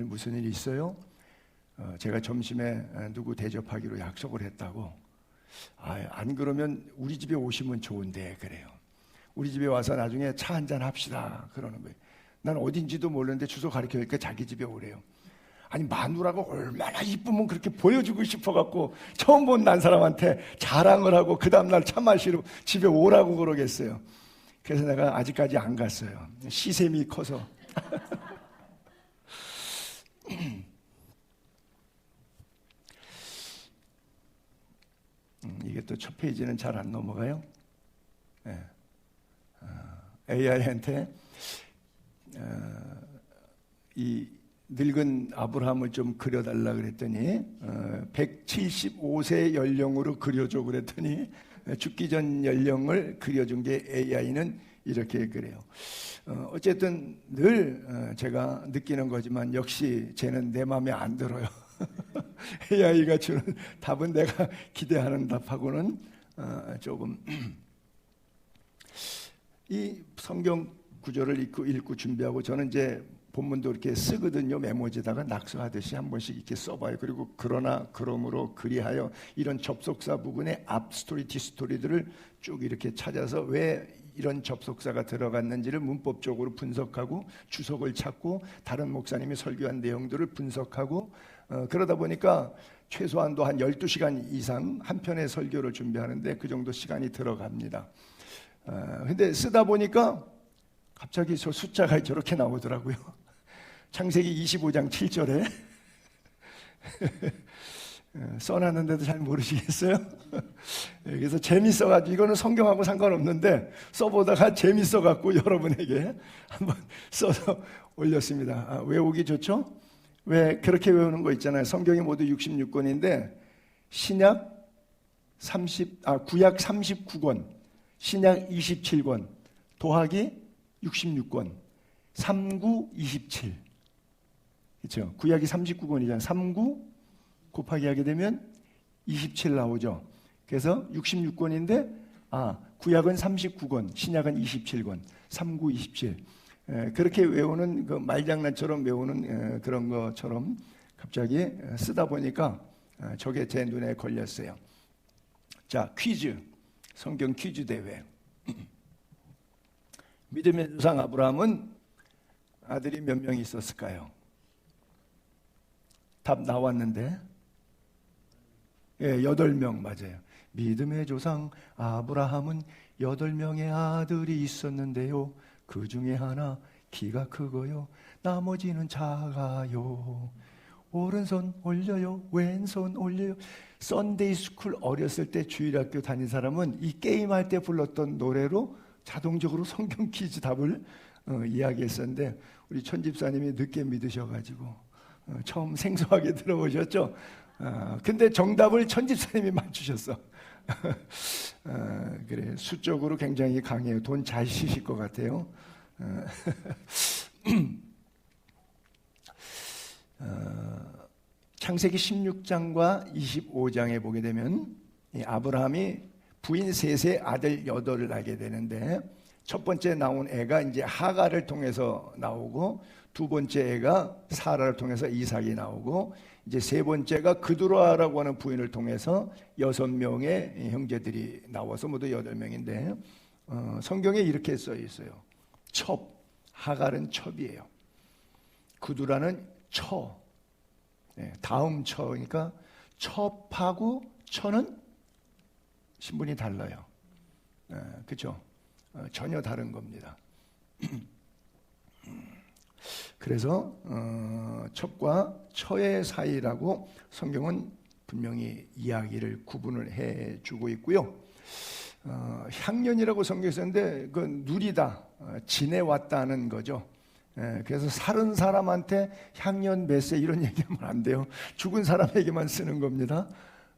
무슨 일이 있어요? 제가 점심에 누구 대접하기로 약속을 했다고. 안 그러면 우리 집에 오시면 좋은데 그래요. 우리 집에 와서 나중에 차 한잔 합시다 그러는 거예요. 난 어딘지도 모르는데 주소 가르쳐주니까 자기 집에 오래요. 아니 마누라가 얼마나 이쁘면 그렇게 보여주고 싶어갖고 처음 본 난 사람한테 자랑을 하고 그 다음날 차 마시러 집에 오라고 그러겠어요. 그래서 내가 아직까지 안 갔어요. 시샘이 커서. 이게 또 첫 페이지는 잘 안 넘어가요. 네. AI한테 이 늙은 아브라함을 좀 그려달라 그랬더니 175세 연령으로 그려줘 그랬더니 죽기 전 연령을 그려준 게 AI는 이렇게 그래요. 어쨌든 늘 제가 느끼는 거지만 역시 쟤는 내 마음에 안 들어요. AI가 주는 답은 내가 기대하는 답하고는 조금 이 성경 구절을 읽고 준비하고 저는 이제 본문도 이렇게 쓰거든요. 메모지에다가 낙서하듯이 한 번씩 이렇게 써봐요. 그리고 그러나 그러므로 그리하여 이런 접속사 부분의 앞 스토리 뒷스토리들을 쭉 이렇게 찾아서 왜 이런 접속사가 들어갔는지를 문법적으로 분석하고 주석을 찾고 다른 목사님이 설교한 내용들을 분석하고 그러다 보니까 최소한도 한 12시간 이상 한 편의 설교를 준비하는데 그 정도 시간이 들어갑니다. 근데 쓰다 보니까 갑자기 저 숫자가 저렇게 나오더라고요. 창세기 25장 7절에 써놨는데도 잘 모르시겠어요? 그래서 재밌어가지고 이거는 성경하고 상관없는데 써보다가 재밌어갖고 여러분에게 한번 써서 올렸습니다. 외우기 좋죠? 왜 그렇게 외우는 거 있잖아요. 성경이 모두 66권인데 구약 39권, 신약 27권, 도하기 66권, 39, 27. 그렇죠? 구약이 39권이잖아요. 39 곱하기 하게 되면 27 나오죠. 그래서 66권인데 구약은 39권, 신약은 27권, 39, 27. 그렇게 외우는 그 말장난처럼 외우는 그런 것처럼 갑자기 쓰다 보니까 저게 제 눈에 걸렸어요. 자, 퀴즈. 성경 퀴즈 대회. 믿음의 조상 아브라함은 아들이 몇 명 있었을까요? 답 나왔는데 8명 맞아요. 믿음의 조상 아브라함은 8명의 아들이 있었는데요. 그 중에 하나 키가 크고요. 나머지는 작아요. 오른손 올려요. 왼손 올려요. 썬데이 스쿨 어렸을 때 주일학교 다닌 사람은 이 게임할 때 불렀던 노래로 자동적으로 성경 퀴즈 답을 이야기했었는데 우리 천집사님이 늦게 믿으셔가지고 처음 생소하게 들어보셨죠? 근데 정답을 천집사님이 맞추셨어. 그래, 수적으로 굉장히 강해요. 돈 잘 쓰실 것 같아요. 창세기 16장과 25장에 보게 되면 아브라함이 부인 셋의 아들 8을 낳게 되는데 첫 번째 나온 애가 이제 하가를 통해서 나오고 두 번째 애가 사라를 통해서 이삭이 나오고 이제 세 번째가 그두라라고 하는 부인을 통해서 6명의 형제들이 나와서 모두 8명인데 성경에 이렇게 써 있어요. 첩, 하갈은 첩이에요. 그두라는 처, 다음 처니까 첩하고 처는 신분이 달라요. 그렇죠? 전혀 다른 겁니다. 그래서 첩과 처의 사이라고 성경은 분명히 이야기를 구분을 해주고 있고요. 향년이라고 성경에 썼는데 그 누리다, 지내왔다는 거죠. 그래서 살은 사람한테 향년 몇 세 이런 얘기하면 안 돼요. 죽은 사람에게만 쓰는 겁니다.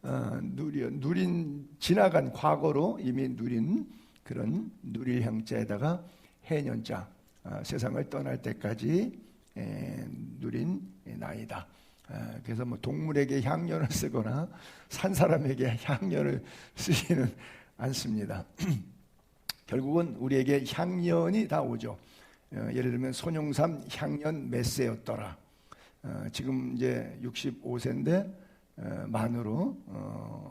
누린 지나간 과거로 이미 누린 그런 누릴 형자에다가 해년자, 세상을 떠날 때까지 누린 나이다. 그래서 뭐 동물에게 향년을 쓰거나 산 사람에게 향년을 쓰지는 않습니다. 결국은 우리에게 향년이 다 오죠. 예를 들면 손용삼 향년 몇 세였더라. 지금 이제 65세인데 만으로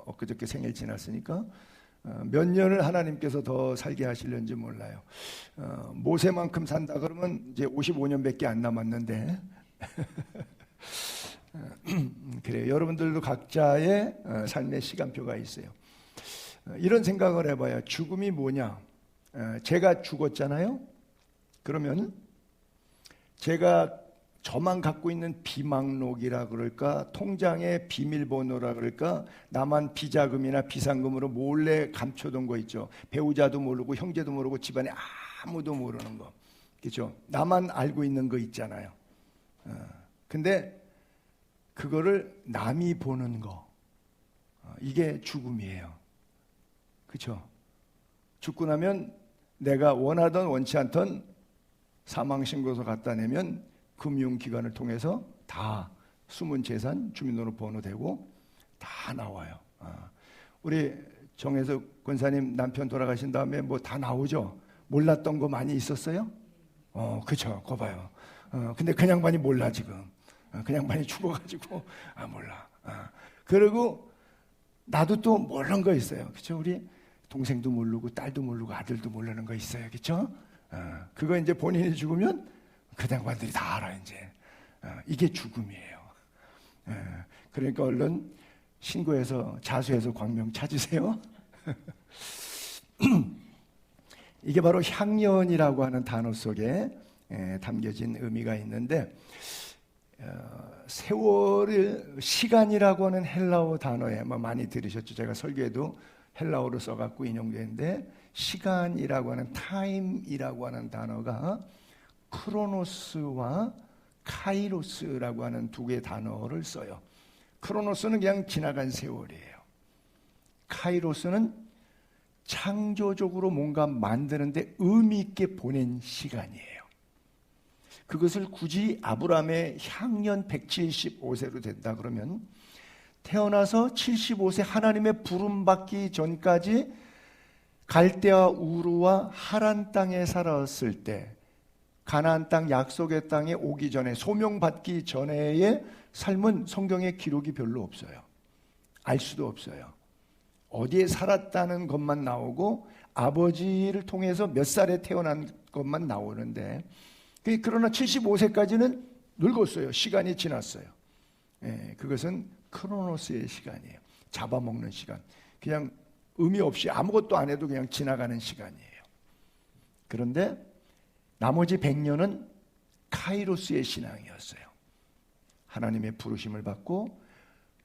엊그저께 생일 지났으니까 몇 년을 하나님께서 더 살게 하시려는지 몰라요. 모세만큼 산다 그러면 이제 55년밖에 안 남았는데 그래요. 여러분들도 각자의 삶의 시간표가 있어요. 이런 생각을 해봐요. 죽음이 뭐냐? 제가 죽었잖아요. 그러면 제가 저만 갖고 있는 비망록이라 그럴까, 통장의 비밀번호라 그럴까, 나만 비자금이나 비상금으로 몰래 감춰둔 거 있죠. 배우자도 모르고 형제도 모르고 집안에 아무도 모르는 거, 그렇죠? 나만 알고 있는 거 있잖아요. 근데 그거를 남이 보는 거, 이게 죽음이에요. 그렇죠? 죽고 나면 내가 원하던 원치 않던 사망신고서 갖다 내면 금융기관을 통해서 다 숨은 재산, 주민등록번호 되고 다 나와요. 우리 정혜석 권사님 남편 돌아가신 다음에 뭐 다 나오죠? 몰랐던 거 많이 있었어요? 그쵸, 거 봐요. 근데 그 양반이 몰라 지금. 그 양반이 죽어가지고 몰라. 그리고 나도 또 모르는 거 있어요. 그쵸? 우리 동생도 모르고 딸도 모르고 아들도 모르는 거 있어요. 그쵸? 그거 이제 본인이 죽으면 그 양반들이 다 알아 이제. 이게 죽음이에요. 그러니까 얼른 신고해서 자수해서 광명 찾으세요. 이게 바로 향년이라고 하는 단어 속에 담겨진 의미가 있는데, 세월을 시간이라고 하는 헬라어 단어에 많이 들으셨죠. 제가 설교에도 헬라어로 써갖고 인용되는데, 시간이라고 하는 타임이라고 하는 단어가 크로노스와 카이로스라고 하는 두 개의 단어를 써요. 크로노스는 그냥 지나간 세월이에요. 카이로스는 창조적으로 뭔가 만드는데 의미 있게 보낸 시간이에요. 그것을 굳이 아브라함의 향년 175세로 된다 그러면 태어나서 75세 하나님의 부름받기 전까지 갈대아 우르와 하란 땅에 살았을 때, 가나안 땅 약속의 땅에 오기 전에, 소명받기 전에의 삶은 성경에 기록이 별로 없어요. 알 수도 없어요. 어디에 살았다는 것만 나오고 아버지를 통해서 몇 살에 태어난 것만 나오는데, 그러나 75세까지는 늙었어요. 시간이 지났어요. 그것은 크로노스의 시간이에요. 잡아먹는 시간. 그냥 의미 없이 아무것도 안 해도 그냥 지나가는 시간이에요. 그런데 나머지 100년은 카이로스의 신앙이었어요. 하나님의 부르심을 받고,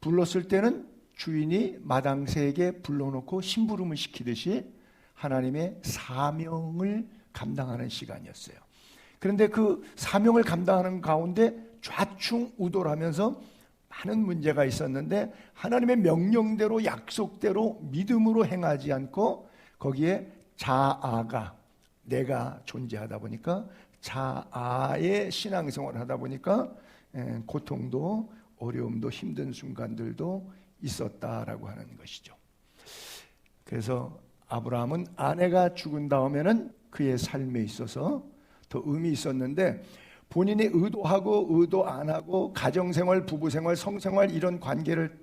불렀을 때는 주인이 마당새에게 불러놓고 심부름을 시키듯이 하나님의 사명을 감당하는 시간이었어요. 그런데 그 사명을 감당하는 가운데 좌충우돌하면서 많은 문제가 있었는데, 하나님의 명령대로 약속대로 믿음으로 행하지 않고 거기에 자아가, 내가 존재하다 보니까 자아의 신앙생활을 하다 보니까 고통도 어려움도 힘든 순간들도 있었다라고 하는 것이죠. 그래서 아브라함은 아내가 죽은 다음에는 그의 삶에 있어서 더 의미 있었는데, 본인이 의도하고 의도 안 하고 가정생활, 부부생활, 성생활 이런 관계를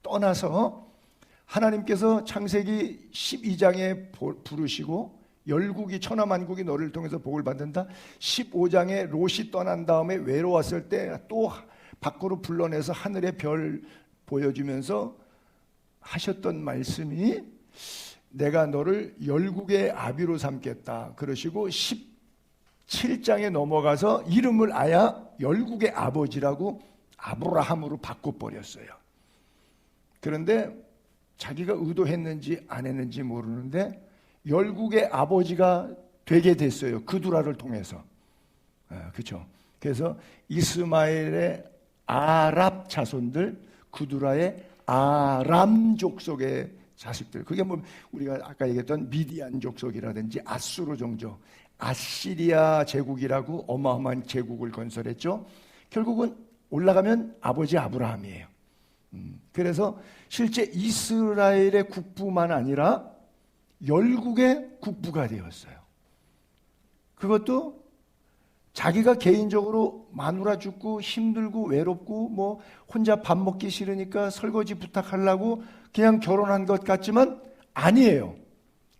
떠나서 하나님께서 창세기 12장에 부르시고 열국이 천하만국이 너를 통해서 복을 받는다. 15장에 롯이 떠난 다음에 외로웠을 때 또 밖으로 불러내서 하늘의 별 보여주면서 하셨던 말씀이, 내가 너를 열국의 아비로 삼겠다 그러시고 17장에 넘어가서 이름을 아야 열국의 아버지라고 아브라함으로 바꿔버렸어요. 그런데 자기가 의도했는지 안 했는지 모르는데 열국의 아버지가 되게 됐어요. 그두라를 통해서. 그렇죠. 그래서 이스마엘의 아랍 자손들, 그두라의 아람 족속의 자식들, 그게 뭐 우리가 아까 얘기했던 미디안 족속이라든지 아수르 종족, 아시리아 제국이라고 어마어마한 제국을 건설했죠. 결국은 올라가면 아버지 아브라함이에요. 그래서 실제 이스라엘의 국부만 아니라 열국의 국부가 되었어요. 그것도 자기가 개인적으로 마누라 죽고 힘들고 외롭고 뭐 혼자 밥 먹기 싫으니까 설거지 부탁하려고 그냥 결혼한 것 같지만 아니에요.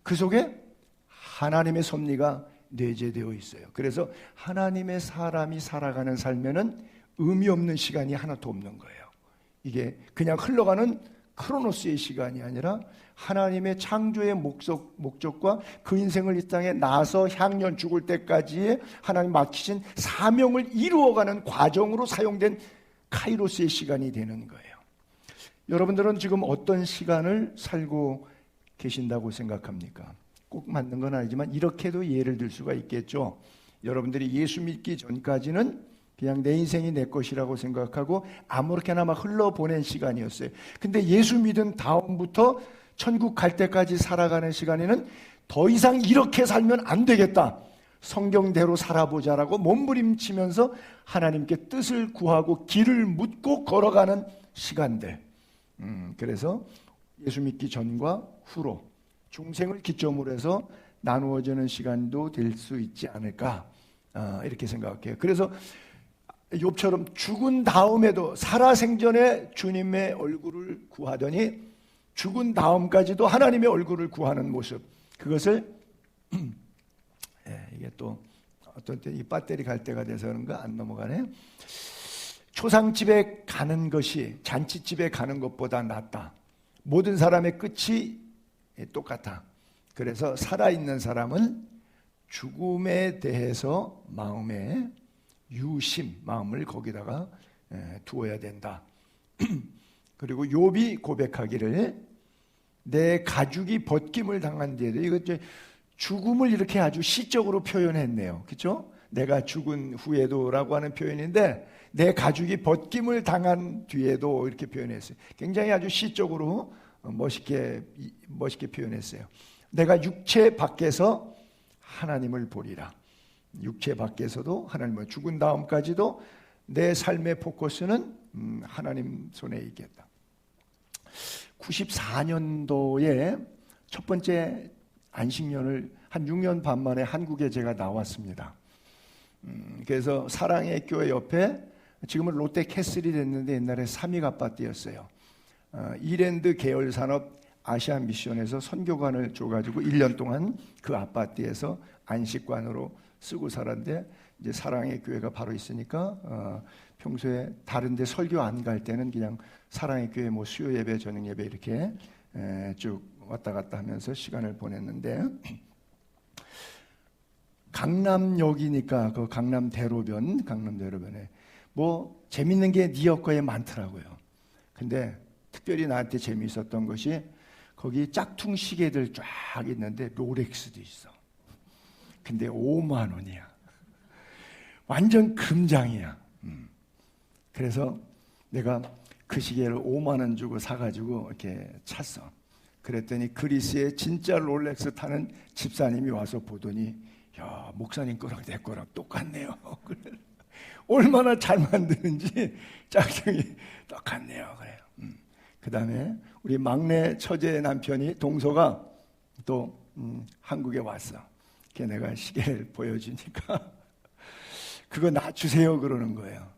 그 속에 하나님의 섭리가 내재되어 있어요. 그래서 하나님의 사람이 살아가는 삶에는 의미 없는 시간이 하나도 없는 거예요. 이게 그냥 흘러가는 크로노스의 시간이 아니라 하나님의 창조의 목적과 그 인생을 이 땅에 나서 향년 죽을 때까지의 하나님 맡기신 사명을 이루어가는 과정으로 사용된 카이로스의 시간이 되는 거예요. 여러분들은 지금 어떤 시간을 살고 계신다고 생각합니까? 꼭 맞는 건 아니지만 이렇게도 예를 들 수가 있겠죠. 여러분들이 예수 믿기 전까지는 그냥 내 인생이 내 것이라고 생각하고 아무렇게나 막 흘러보낸 시간이었어요. 근데 예수 믿은 다음부터 천국 갈 때까지 살아가는 시간에는 더 이상 이렇게 살면 안 되겠다. 성경대로 살아보자라고 몸부림치면서 하나님께 뜻을 구하고 길을 묻고 걸어가는 시간들. 그래서 예수 믿기 전과 후로 중생을 기점으로 해서 나누어지는 시간도 될 수 있지 않을까, 이렇게 생각해요. 그래서 욥처럼 죽은 다음에도 살아생전에 주님의 얼굴을 구하더니 죽은 다음까지도 하나님의 얼굴을 구하는 모습, 그것을 이게 또 어떤 때 이 배터리 갈 때가 돼서 그런가 안 넘어가네. 초상집에 가는 것이 잔치집에 가는 것보다 낫다. 모든 사람의 끝이 똑같아. 그래서 살아있는 사람은 죽음에 대해서 마음에 유심, 마음을 거기다가 두어야 된다. 그리고 욥이 고백하기를 내 가죽이 벗김을 당한 뒤에도, 이거 죽음을 이렇게 아주 시적으로 표현했네요. 그렇죠? 내가 죽은 후에도라고 하는 표현인데 내 가죽이 벗김을 당한 뒤에도 이렇게 표현했어요. 굉장히 아주 시적으로 멋있게 표현했어요. 내가 육체 밖에서 하나님을 보리라. 육체 밖에서도 하나님을, 죽은 다음까지도 내 삶의 포커스는 하나님 손에 있겠다. 94년도에 첫 번째 안식년을 한 6년 반 만에 한국에 제가 나왔습니다. 그래서 사랑의 교회 옆에, 지금은 롯데 캐슬이 됐는데 옛날에 삼익 아파트였어요. 이랜드 계열 산업 아시아 미션에서 선교관을 줘가지고 1년 동안 그 아파트에서 안식관으로 쓰고 살았는데, 이제 사랑의 교회가 바로 있으니까 평소에 다른데 설교 안 갈 때는 그냥 사랑의 교회 뭐 수요 예배, 저녁 예배 이렇게 쭉 왔다 갔다 하면서 시간을 보냈는데, 강남역이니까 그 강남대로변에 뭐 재밌는 게 니어커에 많더라고요. 근데 특별히 나한테 재미있었던 것이 거기 짝퉁 시계들 쫙 있는데 롤렉스도 있어. 근데 5만 원이야. 완전 금장이야. 그래서 내가 그 시계를 5만 원 주고 사가지고 이렇게 찼어. 그랬더니 그리스에 진짜 롤렉스 타는 집사님이 와서 보더니, 야, 목사님 거랑 내 거랑 똑같네요. 얼마나 잘 만드는지 짝퉁이 똑같네요. 그래요. 그 다음에 우리 막내 처제 남편이 동서가 또 한국에 왔어. 걔 내가 시계를 보여주니까 그거 나 주세요 그러는 거예요.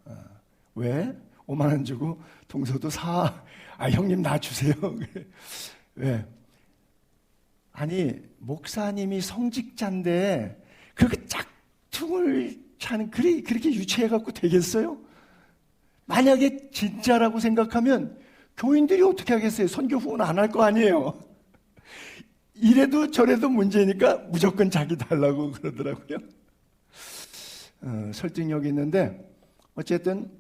왜? 5만 원 주고 동서도 사. 아, 형님 나 주세요. 왜? 아니, 목사님이 성직자인데 그렇게 짝퉁을 차는, 그렇게 유치해갖고 되겠어요? 만약에 진짜라고 생각하면 교인들이 어떻게 하겠어요? 선교 후원 안 할 거 아니에요. 이래도 저래도 문제니까 무조건 자기 달라고 그러더라고요. 설득력이 있는데, 어쨌든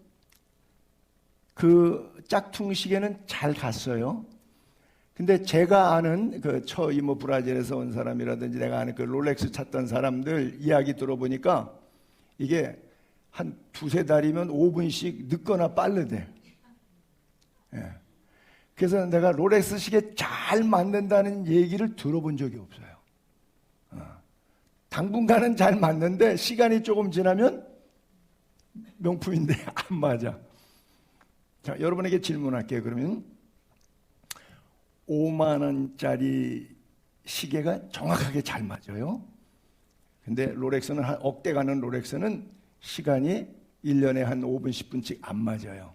그 짝퉁 시계는 잘 갔어요. 근데 제가 아는 그 이모 브라질에서 온 사람이라든지 내가 아는 그 롤렉스 찾던 사람들 이야기 들어보니까 이게 한 두세 달이면 5분씩 늦거나 빠르대. 예. 그래서 내가 롤렉스 시계 잘 만든다는 얘기를 들어본 적이 없어요. 당분간은 잘 맞는데 시간이 조금 지나면 명품인데 안 맞아. 자, 여러분에게 질문할게요. 그러면 5만 원짜리 시계가 정확하게 잘 맞아요. 근데 롤렉스는 한 억대 가는 롤렉스는 시간이 1년에 한 5분, 10분씩 안 맞아요.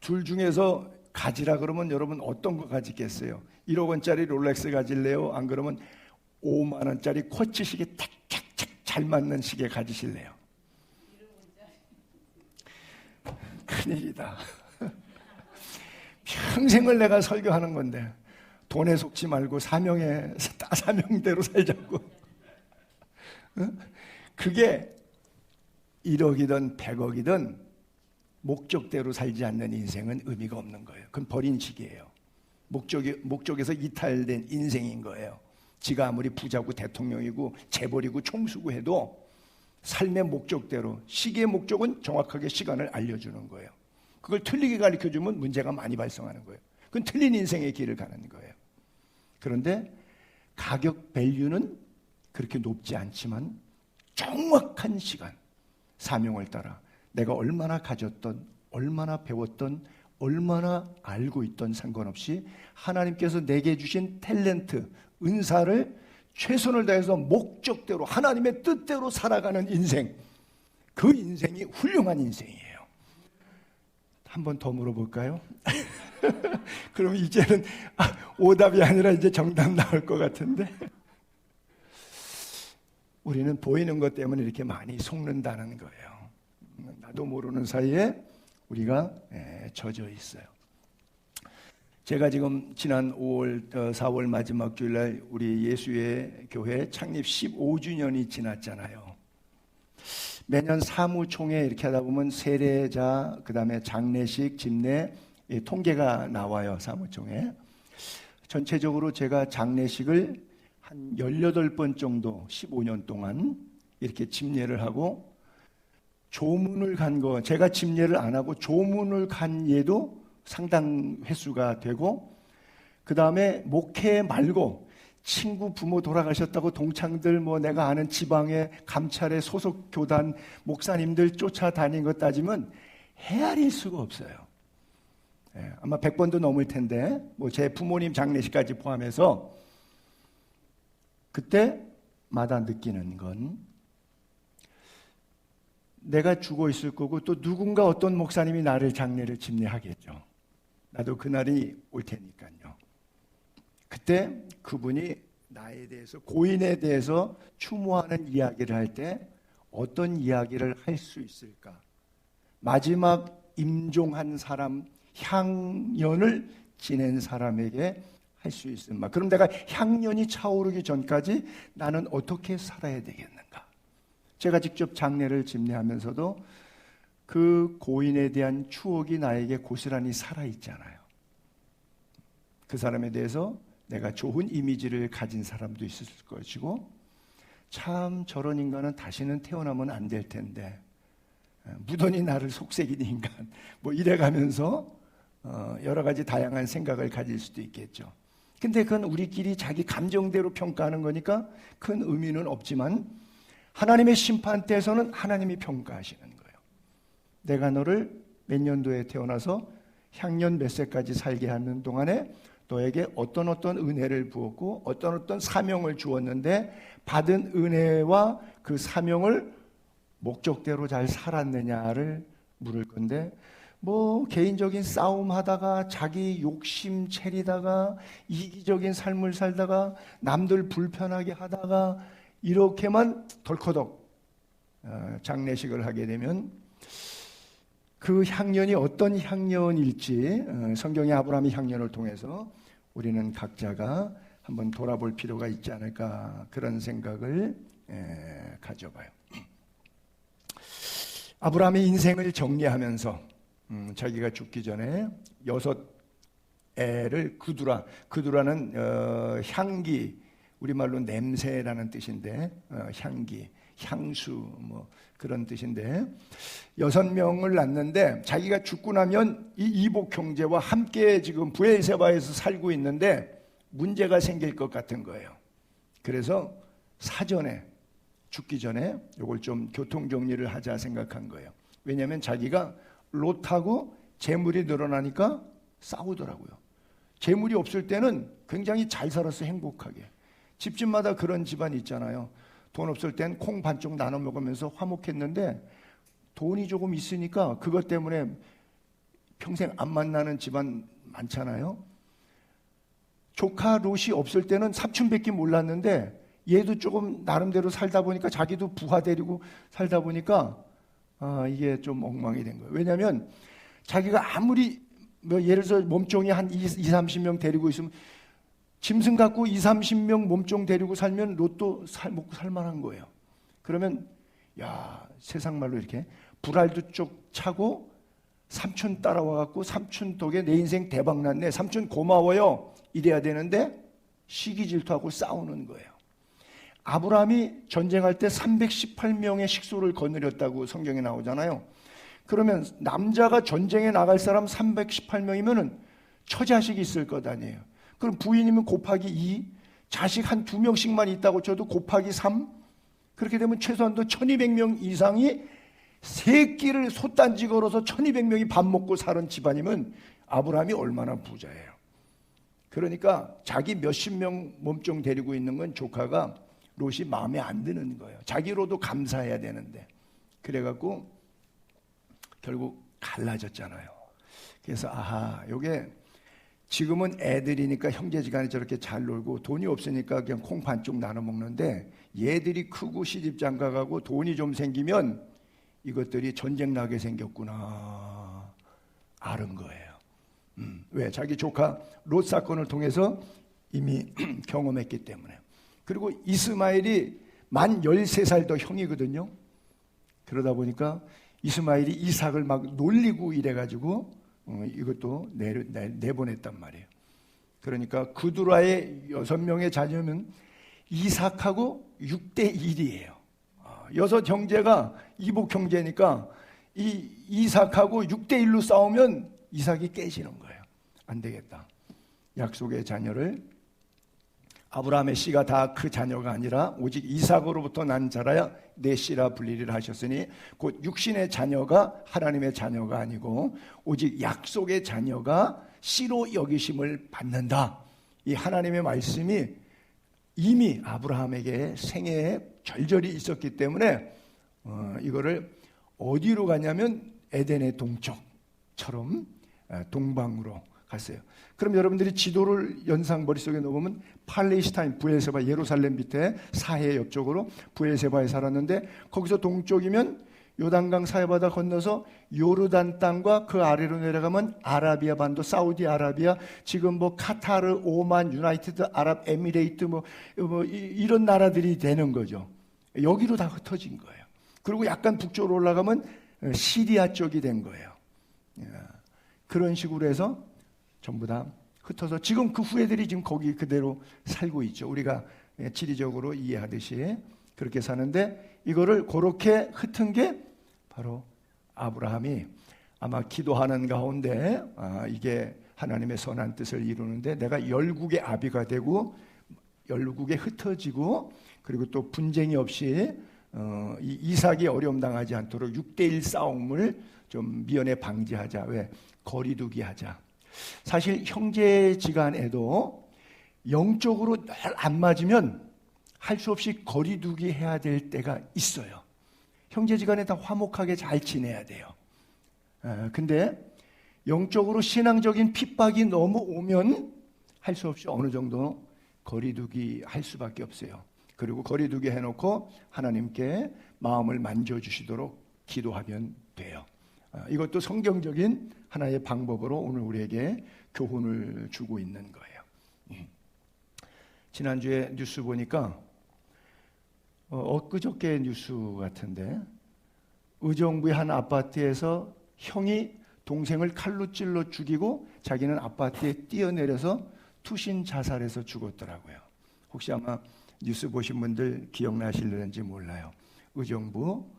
둘 중에서 가지라 그러면 여러분 어떤 거 가지겠어요? 1억 원짜리 롤렉스 가질래요? 안 그러면 5만 원짜리 쿼츠 시계 탁탁탁 잘 맞는 시계 가지실래요? 큰일이다. 평생을 내가 설교하는 건데 돈에 속지 말고 사명대로 살자고. 그게 1억이든 100억이든 목적대로 살지 않는 인생은 의미가 없는 거예요. 그건 버린 시기예요. 목적에서 이탈된 인생인 거예요. 지가 아무리 부자고 대통령이고 재벌이고 총수고 해도 삶의 목적대로, 시기의 목적은 정확하게 시간을 알려주는 거예요. 그걸 틀리게 가르쳐주면 문제가 많이 발생하는 거예요. 그건 틀린 인생의 길을 가는 거예요. 그런데 가격 밸류는 그렇게 높지 않지만 정확한 시간, 사명을 따라 내가 얼마나 가졌던, 얼마나 배웠던, 얼마나 알고 있던 상관없이 하나님께서 내게 주신 탤런트, 은사를 최선을 다해서 목적대로 하나님의 뜻대로 살아가는 인생, 그 인생이 훌륭한 인생이에요. 한 번 더 물어볼까요? 그럼 이제는 오답이 아니라 이제 정답 나올 것 같은데, 우리는 보이는 것 때문에 이렇게 많이 속는다는 거예요. 나도 모르는 사이에 우리가 젖어 있어요. 제가 지금 지난 4월 마지막 주일날 우리 예수의 교회 창립 15주년이 지났잖아요. 매년 사무총회 이렇게 하다 보면 세례자, 그 다음에 장례식, 집례 통계가 나와요. 사무총회. 전체적으로 제가 장례식을 한 18번 정도 15년 동안 이렇게 집례를 하고, 조문을 간 거, 제가 집례를 안 하고 조문을 간 예도 상당 횟수가 되고, 그 다음에 목회 말고 친구 부모 돌아가셨다고 동창들, 내가 아는 지방의 감찰의 소속 교단 목사님들 쫓아다닌 것 따지면 헤아릴 수가 없어요. 아마 100번도 넘을 텐데, 제 부모님 장례식까지 포함해서 그때마다 느끼는 건, 내가 죽어 있을 거고 또 누군가 어떤 목사님이 나를 장례를 집례하겠죠. 나도 그날이 올 테니까요. 그때 그분이 나에 대해서, 고인에 대해서 추모하는 이야기를 할 때 어떤 이야기를 할 수 있을까? 마지막 임종한 사람, 향년을 지낸 사람에게 할 수 있을까? 그럼 내가 향년이 차오르기 전까지 나는 어떻게 살아야 되겠는가? 제가 직접 장례를 집례하면서도 그 고인에 대한 추억이 나에게 고스란히 살아있잖아요. 그 사람에 대해서 내가 좋은 이미지를 가진 사람도 있을 것이고, 참 저런 인간은 다시는 태어나면 안 될 텐데, 무던히 나를 속삭이는 인간, 이래가면서 여러 가지 다양한 생각을 가질 수도 있겠죠. 근데 그건 우리끼리 자기 감정대로 평가하는 거니까 큰 의미는 없지만, 하나님의 심판대에서는 하나님이 평가하시는 거예요. 내가 너를 몇 년도에 태어나서 향년 몇 세까지 살게 하는 동안에 너에게 어떤 은혜를 부었고 어떤 사명을 주었는데, 받은 은혜와 그 사명을 목적대로 잘 살았느냐를 물을 건데, 개인적인 싸움 하다가 자기 욕심 채리다가 이기적인 삶을 살다가 남들 불편하게 하다가 이렇게만 덜커덕 장례식을 하게 되면 그 향년이 어떤 향년일지 성경의 아브라함의 향년을 통해서 우리는 각자가 한번 돌아볼 필요가 있지 않을까, 그런 생각을 가져봐요. 아브라함의 인생을 정리하면서 자기가 죽기 전에 6애를 그두라는 향기, 우리말로 냄새라는 뜻인데, 향기, 향수 그런 뜻인데, 6명을 낳는데 자기가 죽고 나면 이 이복 형제와 함께 지금 브엘세바에서 살고 있는데 문제가 생길 것 같은 거예요. 그래서 사전에, 죽기 전에 이걸 좀 교통 정리를 하자 생각한 거예요. 왜냐하면 자기가 롯하고 재물이 늘어나니까 싸우더라고요. 재물이 없을 때는 굉장히 잘 살았어, 행복하게. 집집마다 그런 집안 있잖아요. 돈 없을 땐 콩 반쪽 나눠 먹으면서 화목했는데 돈이 조금 있으니까 그것 때문에 평생 안 만나는 집안 많잖아요. 조카 롯이 없을 때는 삼촌밖에 몰랐는데 얘도 조금 나름대로 살다 보니까 자기도 부하 데리고 살다 보니까 이게 좀 엉망이 된 거예요. 왜냐하면 자기가 아무리 예를 들어서 몸종이 한 30명 데리고 있으면 짐승 갖고 30명 몸종 데리고 살면 롯도 먹고 살만한 거예요. 그러면 세상 말로 이렇게 불알도 쪽 차고 삼촌 따라와갖고 삼촌 덕에 내 인생 대박 났네, 삼촌 고마워요, 이래야 되는데 시기 질투하고 싸우는 거예요. 아브라함이 전쟁할 때 318명의 식소를 거느렸다고 성경에 나오잖아요. 그러면 남자가 전쟁에 나갈 사람 318명이면은 처자식이 있을 것 아니에요. 그럼 부인이면 곱하기 2, 자식 한 2명씩만 있다고 쳐도 곱하기 3, 그렇게 되면 최소한도 1200명 이상이 새끼를 솥단지 걸어서 1200명이 밥 먹고 사는 집안이면 아브라함이 얼마나 부자예요. 그러니까 자기 몇십 명 몸종 데리고 있는 건 조카가 롯이 마음에 안 드는 거예요. 자기로도 감사해야 되는데. 그래갖고 결국 갈라졌잖아요. 그래서 요게 지금은 애들이니까 형제지간에 저렇게 잘 놀고 돈이 없으니까 그냥 콩 반쪽 나눠 먹는데 얘들이 크고 시집 장가 가고 돈이 좀 생기면 이것들이 전쟁 나게 생겼구나 알은 거예요. 왜? 자기 조카 롯 사건을 통해서 이미 경험했기 때문에. 그리고 이스마엘이 만 13살 더 형이거든요. 그러다 보니까 이스마엘이 이삭을 막 놀리고 이래가지고 이것도 내보냈단 말이에요. 그러니까 그두라의 6명의 자녀면 이삭하고 6대1이에요. 6 형제가 이복 형제니까 이 이삭하고 6대1로 싸우면 이삭이 깨지는 거예요. 안 되겠다. 약속의 자녀를 아브라함의 씨가 다 그 자녀가 아니라 오직 이삭으로부터 난 자라야 내 씨라 불리리라 하셨으니 곧 육신의 자녀가 하나님의 자녀가 아니고 오직 약속의 자녀가 씨로 여기심을 받는다. 이 하나님의 말씀이 이미 아브라함에게 생애에 절절히 있었기 때문에 이거를 어디로 가냐면 에덴의 동쪽처럼 동방으로 갔어요. 그럼 여러분들이 지도를 연상 머릿속에 넣으면 팔레스타인, 브엘세바, 예루살렘 밑에 사해 옆쪽으로 브엘세바에 살았는데 거기서 동쪽이면 요단강 사해바다 건너서 요르단 땅과 그 아래로 내려가면 아라비아 반도, 사우디아라비아, 지금 뭐 카타르, 오만, 유나이티드 아랍 에미레이트 이런 나라들이 되는 거죠. 여기로 다 흩어진 거예요. 그리고 약간 북쪽으로 올라가면 시리아 쪽이 된 거예요. 그런 식으로 해서 전부 다 흩어서 지금 그 후예들이 지금 거기 그대로 살고 있죠. 우리가 지리적으로 이해하듯이 그렇게 사는데 이거를 그렇게 흩은 게 바로 아브라함이 아마 기도하는 가운데 이게 하나님의 선한 뜻을 이루는데 내가 열국의 아비가 되고 열국에 흩어지고 그리고 또 분쟁이 없이 이삭이 어려움 당하지 않도록 6대1 싸움을 좀 미연에 방지하자. 왜? 거리두기 하자. 사실 형제지간에도 영적으로 늘 안 맞으면 할 수 없이 거리두기 해야 될 때가 있어요. 형제지간에 다 화목하게 잘 지내야 돼요. 근데 영적으로 신앙적인 핍박이 너무 오면 할 수 없이 어느 정도 거리두기 할 수밖에 없어요. 그리고 거리두기 해놓고 하나님께 마음을 만져주시도록 기도하면 돼요. 이것도 성경적인 하나의 방법으로 오늘 우리에게 교훈을 주고 있는 거예요. 지난주에 뉴스 보니까 엊그저께 뉴스 같은데 의정부의 한 아파트에서 형이 동생을 칼로 찔러 죽이고 자기는 아파트에 뛰어내려서 투신 자살해서 죽었더라고요. 혹시 아마 뉴스 보신 분들 기억나실는지 몰라요. 의정부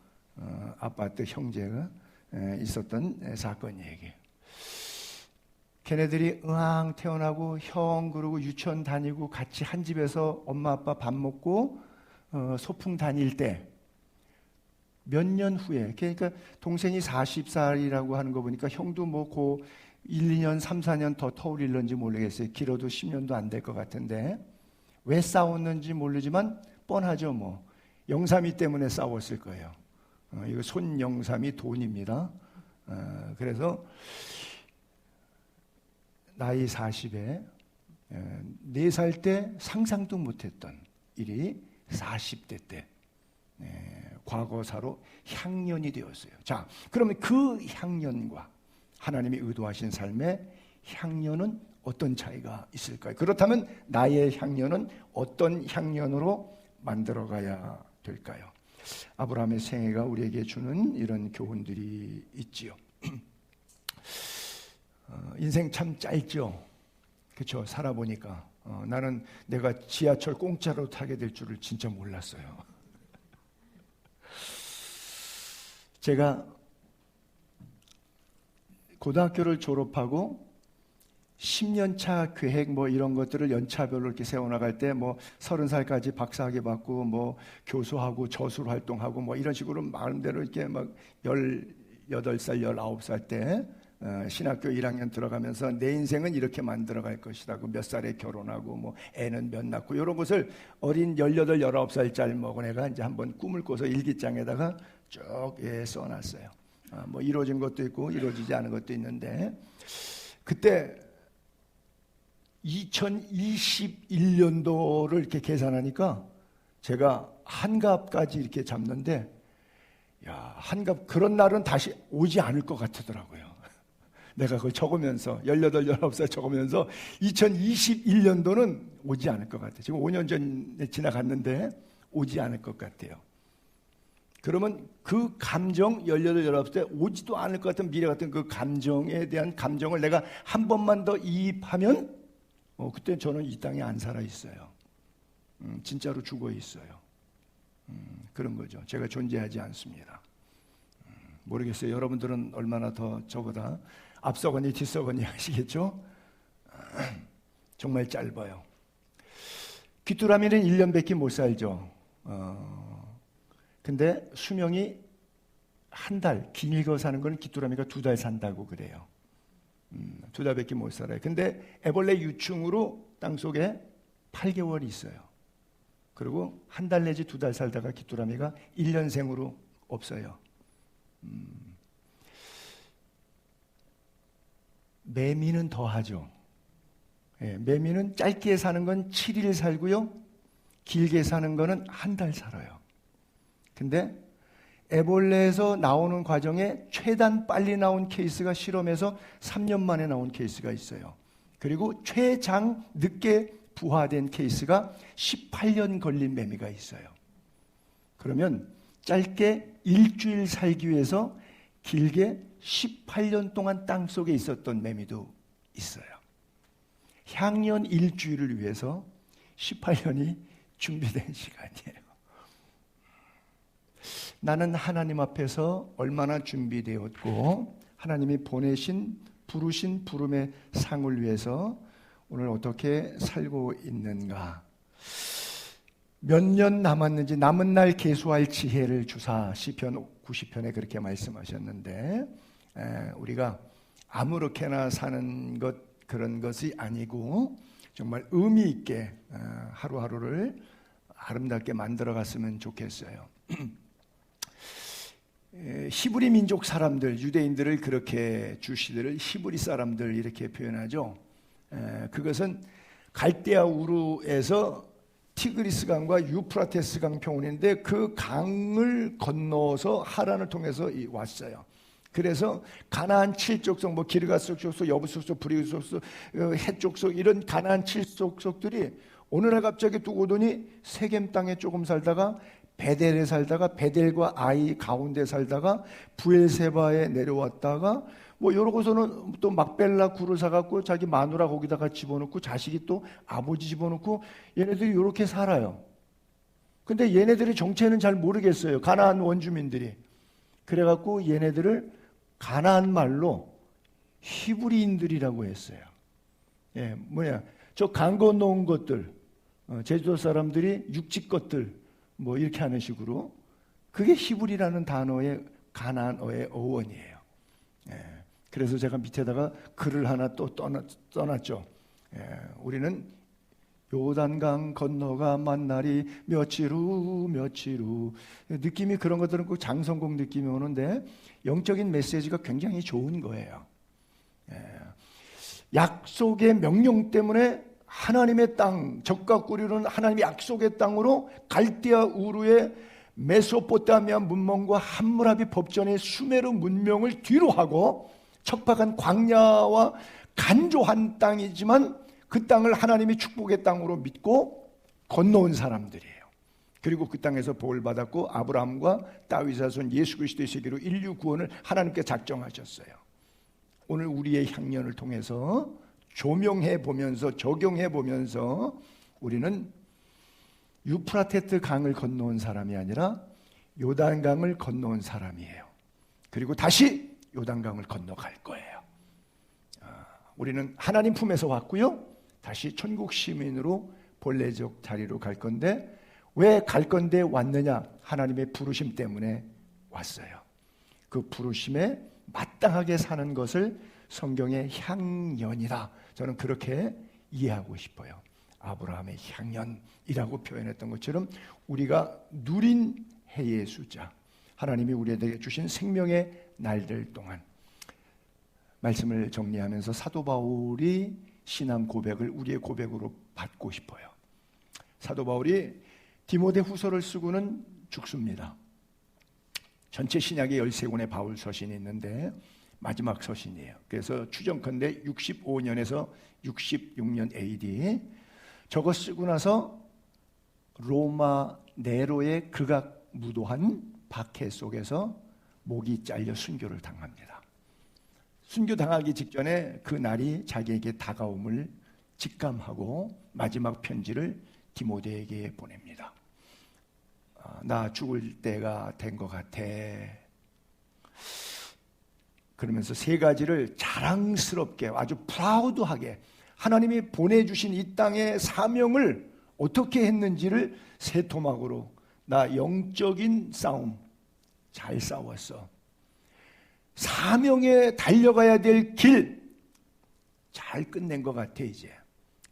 아파트 형제가 있었던 사건 얘기예요. 걔네들이 응앙 태어나고 형 그러고 유치원 다니고 같이 한 집에서 엄마 아빠 밥 먹고 소풍 다닐 때 몇 년 후에 그러니까 동생이 40살이라고 하는 거 보니까 형도 뭐 고 1, 2년, 3, 4년 더 터울릴는지 모르겠어요. 길어도 10년도 안 될 것 같은데 왜 싸웠는지 모르지만 뻔하죠. 뭐 영삼이 때문에 싸웠을 거예요. 이거 손영삼이 돈입니다. 그래서 나이 40에 4살 때 상상도 못했던 일이 40대 때 과거사로 향년이 되었어요. 자, 그러면 그 향년과 하나님이 의도하신 삶의 향년은 어떤 차이가 있을까요? 그렇다면 나의 향년은 어떤 향년으로 만들어가야 될까요? 아브라함의 생애가 우리에게 주는 이런 교훈들이 있지요. 인생 참 짧죠. 그렇죠? 살아보니까 나는 내가 지하철 공짜로 타게 될 줄을 진짜 몰랐어요. 제가 고등학교를 졸업하고 10년차 계획 뭐 이런 것들을 연차별로 이렇게 세워나갈 때 뭐 30살까지 박사학위 받고 뭐 교수하고 저술 활동하고 뭐 이런 식으로 마음대로 이렇게 막 18살, 19살 때 신학교 1학년 들어가면서 내 인생은 이렇게 만들어갈 것이다. 몇 살에 결혼하고 뭐 애는 몇 낳고 이런 것을 어린 18, 19살짜리 먹은 애가 이제 한번 꿈을 꿔서 일기장에다가 쭉 써놨어요. 뭐 이루어진 것도 있고 이루어지지 않은 것도 있는데 그때 2021년도를 이렇게 계산하니까 제가 한갑까지 이렇게 잡는데 야, 한갑 그런 날은 다시 오지 않을 것 같더라고요. 내가 그걸 적으면서 18, 19살 적으면서 2021년도는 오지 않을 것 같아요. 지금 5년 전에 지나갔는데 오지 않을 것 같아요. 그러면 그 감정 18, 19살 오지도 않을 것 같은 미래 같은 그 감정에 대한 감정을 내가 한 번만 더 이입하면 그때 저는 이 땅에 안 살아 있어요. 진짜로 죽어 있어요. 그런 거죠. 제가 존재하지 않습니다. 모르겠어요. 여러분들은 얼마나 더 저보다 앞서거니 뒤서거니 하시겠죠? 정말 짧아요. 귀뚜라미는 1년밖에 못 살죠. 근데 수명이 한 달, 길게 사는 건 귀뚜라미가 2달 산다고 그래요. 2달밖에 못 살아요. 근데 애벌레 유충으로 땅속에 8개월 있어요. 그리고 한 달 내지 2달 살다가 귀뚜라미가 1년생으로 없어요. 매미는 더하죠. 매미는 짧게 사는 건 7일 살고요. 길게 사는 거는 한 달 살아요. 근데 애벌레에서 나오는 과정에 최단 빨리 나온 케이스가 실험에서 3년 만에 나온 케이스가 있어요. 그리고 최장 늦게 부화된 케이스가 18년 걸린 매미가 있어요. 그러면 짧게 일주일 살기 위해서 길게 18년 동안 땅속에 있었던 매미도 있어요. 향년 일주일을 위해서 18년이 준비된 시간이에요. 나는 하나님 앞에서 얼마나 준비되었고 하나님이 보내신 부르신 부름의 상을 위해서 오늘 어떻게 살고 있는가. 몇 년 남았는지 남은 날 계수할 지혜를 주사 시편 90편에 그렇게 말씀하셨는데 우리가 아무렇게나 사는 것 그런 것이 아니고 정말 의미 있게 하루하루를 아름답게 만들어 갔으면 좋겠어요. 히브리 민족 사람들, 유대인들을 그렇게 주시들을 히브리 사람들 이렇게 표현하죠. 그것은 갈대아 우르에서 티그리스 강과 유프라테스 강 평원인데 그 강을 건너서 하란을 통해서 왔어요. 그래서 가나안 7족속, 뭐 기르가스 족속, 여부스 족속, 브리스 족속, 헷 족속 이런 가나안 7족속들이 어느 날 갑자기 뚝 오더니 세겜 땅에 조금 살다가 베델에 살다가 베델과 아이 가운데 살다가 부엘세바에 내려왔다가 뭐 이러고서는 또 막벨라 굴을 사갖고 자기 마누라 거기다가 집어넣고 자식이 또 아버지 집어넣고 얘네들이 이렇게 살아요. 근데 얘네들의 정체는 잘 모르겠어요. 가나안 원주민들이. 그래갖고 얘네들을 가나안 말로 히브리인들이라고 했어요. 저 강 건너온 것들, 제주도 사람들이 육지 것들 뭐 이렇게 하는 식으로 그게 히브리라는 단어의 가나안어의 어원이에요. 그래서 제가 밑에다가 글을 하나 또 떠났죠. 우리는 요단강 건너가 만날이 며칠 후 느낌이 그런 것들은 꼭 장성곡 느낌이 오는데 영적인 메시지가 굉장히 좋은 거예요. 약속의 명령 때문에 하나님의 땅, 적과 꾸리는 하나님의 약속의 땅으로 갈대아 우르의 메소포타미아 문명과 함무라비 법전의 수메르 문명을 뒤로 하고 척박한 광야와 간조한 땅이지만 그 땅을 하나님이 축복의 땅으로 믿고 건너온 사람들이에요. 그리고 그 땅에서 복을 받았고 아브라함과 다윗의 손 예수 그리스도의 세계로 인류 구원을 하나님께 작정하셨어요. 오늘 우리의 향연을 통해서 조명해 보면서 적용해 보면서 우리는 유프라테스 강을 건너온 사람이 아니라 요단강을 건너온 사람이에요. 그리고 다시 요단강을 건너갈 거예요. 우리는 하나님 품에서 왔고요. 다시 천국 시민으로 본래적 자리로 갈 건데 왜 갈 건데 왔느냐? 하나님의 부르심 때문에 왔어요. 그 부르심에 마땅하게 사는 것을 성경의 향연이다. 저는 그렇게 이해하고 싶어요. 아브라함의 향연이라고 표현했던 것처럼 우리가 누린 해의 숫자, 하나님이 우리에게 주신 생명의 날들 동안 말씀을 정리하면서 사도 바울이 신앙 고백을 우리의 고백으로 받고 싶어요. 사도 바울이 디모데 후서를 쓰고는 죽습니다. 전체 신약에 13권의 바울 서신이 있는데 마지막 서신이에요. 그래서 추정컨대 65년에서 66년 AD 저거 쓰고 나서 로마 네로의 극악무도한 박해 속에서 목이 잘려 순교를 당합니다. 순교당하기 직전에 그 날이 자기에게 다가옴을 직감하고 마지막 편지를 디모데에게 보냅니다. 나 죽을 때가 된 것 같아. 그러면서 세 가지를 자랑스럽게 아주 프라우드하게 하나님이 보내주신 이 땅의 사명을 어떻게 했는지를 세 토막으로 나 영적인 싸움 잘 싸웠어. 사명에 달려가야 될 길 잘 끝낸 것 같아 이제.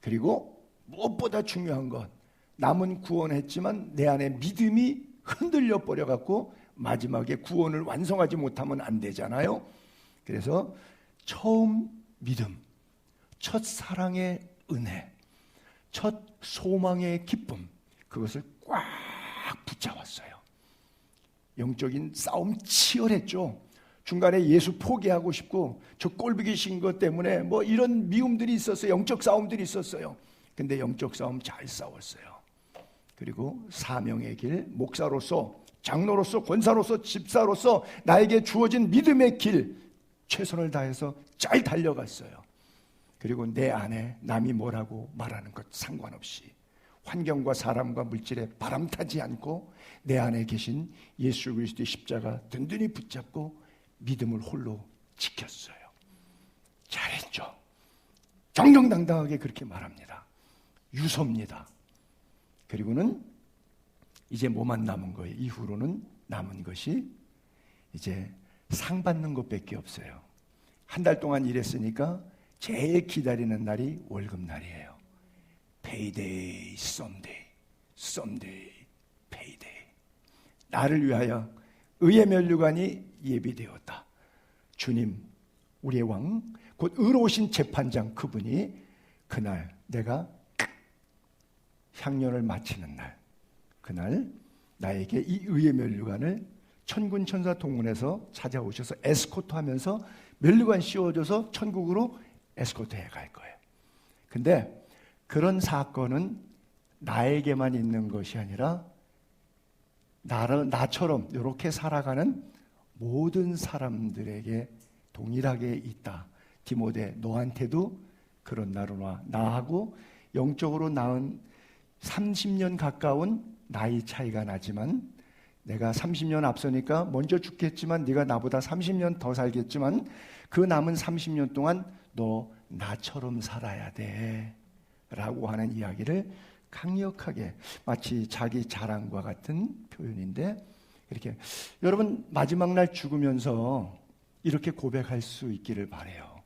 그리고 무엇보다 중요한 것 남은 구원했지만 내 안에 믿음이 흔들려 버려갖고 마지막에 구원을 완성하지 못하면 안 되잖아요. 그래서 처음 믿음, 첫 사랑의 은혜, 첫 소망의 기쁨 그것을 꽉 붙잡았어요. 영적인 싸움 치열했죠. 중간에 예수 포기하고 싶고 저 꼴보기 싫은 것 때문에 뭐 이런 미움들이 있었어요. 영적 싸움들이 있었어요. 근데 영적 싸움 잘 싸웠어요. 그리고 사명의 길, 목사로서, 장로로서, 권사로서, 집사로서 나에게 주어진 믿음의 길 최선을 다해서 잘 달려갔어요. 그리고 내 안에 남이 뭐라고 말하는 것 상관없이 환경과 사람과 물질에 바람타지 않고 내 안에 계신 예수 그리스도의 십자가 든든히 붙잡고 믿음을 홀로 지켰어요. 잘했죠. 정정당당하게 그렇게 말합니다. 유서입니다. 그리고는 이제 뭐만 남은 거예요. 이후로는 남은 것이 이제 상 받는 것밖에 없어요. 한 달 동안 일했으니까 제일 기다리는 날이 월급날이에요. Payday, someday, someday, payday. 나를 위하여 의의 면류관이 예비되었다. 주님, 우리의 왕, 곧 의로우신 재판장 그분이 그날 내가 향연을 마치는 날, 그날 나에게 이 의의 면류관을 천군 천사 동문에서 찾아오셔서 에스코트하면서 면류관 씌워줘서 천국으로 에스코트해 갈 거예요. 근데 그런 사건은 나에게만 있는 것이 아니라 나처럼 이렇게 살아가는 모든 사람들에게 동일하게 있다. 디모데 너한테도 그런 날은 와. 나하고 영적으로 낳은 30년 가까운 나이 차이가 나지만 내가 30년 앞서니까 먼저 죽겠지만 네가 나보다 30년 더 살겠지만 그 남은 30년 동안 너 나처럼 살아야 돼 라고 하는 이야기를 강력하게 마치 자기 자랑과 같은 표현인데 이렇게 여러분 마지막 날 죽으면서 이렇게 고백할 수 있기를 바라요.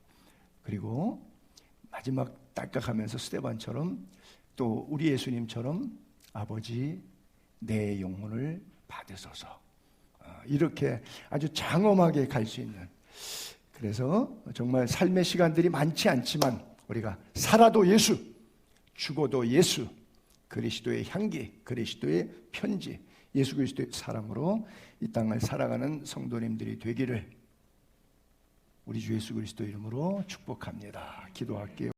그리고 마지막 딸깍하면서 스데반처럼 또 우리 예수님처럼 아버지 내 영혼을 받으소서, 이렇게 아주 장엄하게 갈 수 있는, 그래서 정말 삶의 시간들이 많지 않지만 우리가 살아도 예수, 죽어도 예수, 그리스도의 향기, 그리스도의 편지, 예수 그리스도의 사랑으로 이 땅을 살아가는 성도님들이 되기를 우리 주 예수 그리스도 이름으로 축복합니다. 기도할게요.